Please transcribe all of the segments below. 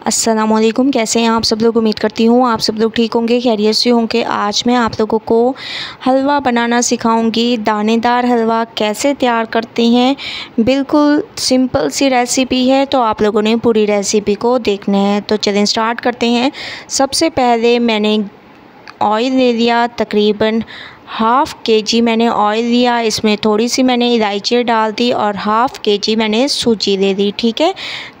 अस्सलामुअलैकुम, कैसे हैं आप सब लोग। उम्मीद करती हूँ आप सब लोग ठीक होंगे, खैरियत से होंगे। आज मैं आप लोगों को हलवा बनाना सिखाऊंगी। दानेदार हलवा कैसे तैयार करते हैं, बिल्कुल सिंपल सी रेसिपी है, तो आप लोगों ने पूरी रेसिपी को देखना है। तो चलें स्टार्ट करते हैं। सबसे पहले मैंने ऑयल ले लिया, तकरीबन हाफ़ केजी मैंने ऑयल लिया। इसमें थोड़ी सी मैंने इलायची डाल दी और हाफ़ केजी मैंने सूजी ले ली। ठीक है,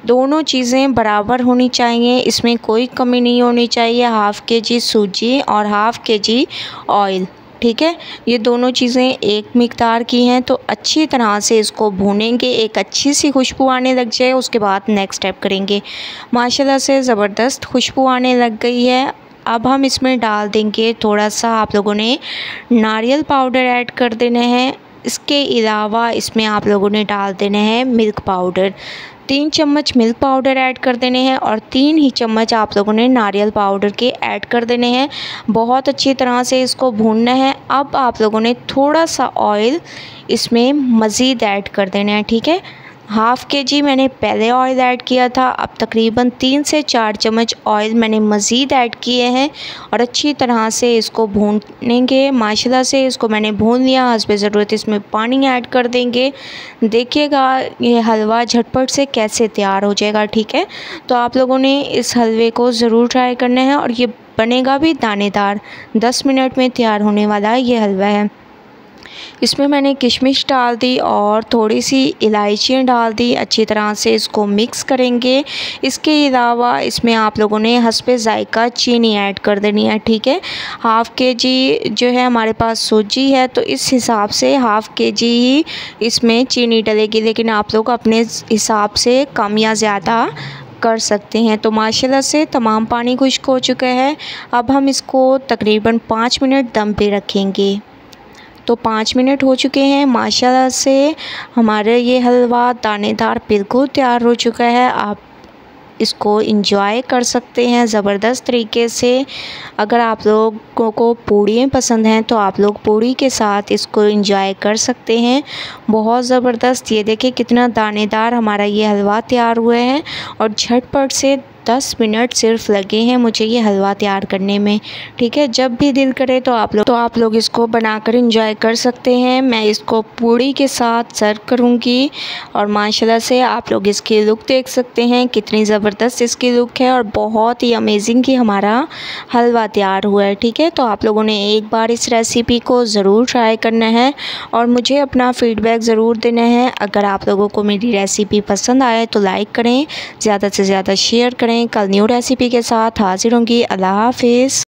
दोनों चीज़ें बराबर होनी चाहिए, इसमें कोई कमी नहीं होनी चाहिए। हाफ़ केजी सूजी और हाफ़ केजी ऑयल, ठीक है, ये दोनों चीज़ें एक मिक़दार की हैं। तो अच्छी तरह से इसको भूनेंगे, एक अच्छी सी खुशबू आने लग जाए, उसके बाद नेक्स्ट स्टेप करेंगे। माशाल्लाह से ज़बरदस्त खुशबू आने लग गई है। अब हम इसमें डाल देंगे थोड़ा सा, आप लोगों ने नारियल पाउडर ऐड कर देना है। इसके अलावा इसमें आप लोगों ने डाल देना है मिल्क पाउडर। 3 चम्मच मिल्क पाउडर ऐड कर देने हैं और 3 ही चम्मच आप लोगों ने नारियल पाउडर के ऐड कर देने हैं। बहुत अच्छी तरह से इसको भूनना है। अब आप लोगों ने थोड़ा सा ऑयल इसमें मज़ीद ऐड कर देना है। ठीक है, हाफ़ केजी मैंने पहले ऑयल ऐड किया था, अब तकरीबन 3 से 4 चम्मच ऑयल मैंने मज़ीद ऐड किए हैं और अच्छी तरह से इसको भूनेंगे। माशाल्लाह से इसको मैंने भून लिया। हस्ब ज़रूरत इसमें पानी ऐड कर देंगे। देखिएगा ये हलवा झटपट से कैसे तैयार हो जाएगा। ठीक है, तो आप लोगों ने इस हलवे को ज़रूर ट्राई करना है और ये बनेगा भी दानेदार। 10 मिनट में तैयार होने वाला ये हलवा है। इसमें मैंने किशमिश डाल दी और थोड़ी सी इलायचियाँ डाल दी। अच्छी तरह से इसको मिक्स करेंगे। इसके अलावा इसमें आप लोगों ने हस्बे ज़ायक़ा चीनी ऐड कर देनी है। ठीक है, हाफ़ केजी जो है हमारे पास सूजी है, तो इस हिसाब से हाफ़ केजी ही इसमें चीनी डलेगी, लेकिन आप लोग अपने हिसाब से कम या ज़्यादा कर सकते हैं। तो माशाल्लाह से तमाम पानी खुश्क हो चुका है। अब हम इसको तकरीबन 5 मिनट दम पे रखेंगे। तो 5 मिनट हो चुके हैं। माशाल्लाह से हमारा ये हलवा दानेदार बिल्कुल तैयार हो चुका है। आप इसको इंजॉय कर सकते हैं ज़बरदस्त तरीके से। अगर आप लोगों को पूड़ियाँ पसंद हैं तो आप लोग पूड़ी के साथ इसको इंजॉय कर सकते हैं। बहुत ज़बरदस्त, ये देखिए कितना दानेदार हमारा ये हलवा तैयार हुआ है और झटपट से 10 मिनट सिर्फ लगे हैं मुझे ये हलवा तैयार करने में। ठीक है, जब भी दिल करे तो आप लोग इसको बनाकर इंजॉय कर सकते हैं। मैं इसको पूड़ी के साथ सर्व करूँगी और माशाल्लाह से आप लोग इसकी लुक देख सकते हैं, कितनी ज़बरदस्त इसकी लुक है और बहुत ही अमेजिंग कि हमारा हलवा तैयार हुआ है। ठीक है, तो आप लोगों ने एक बार इस रेसिपी को ज़रूर ट्राई करना है और मुझे अपना फ़ीडबैक ज़रूर देना है। अगर आप लोगों को मेरी रेसिपी पसंद आए तो लाइक करें, ज़्यादा से ज़्यादा शेयर करें। कल न्यू रेसिपी के साथ हाज़िर होंगी। अल्लाह हाफ़िज़।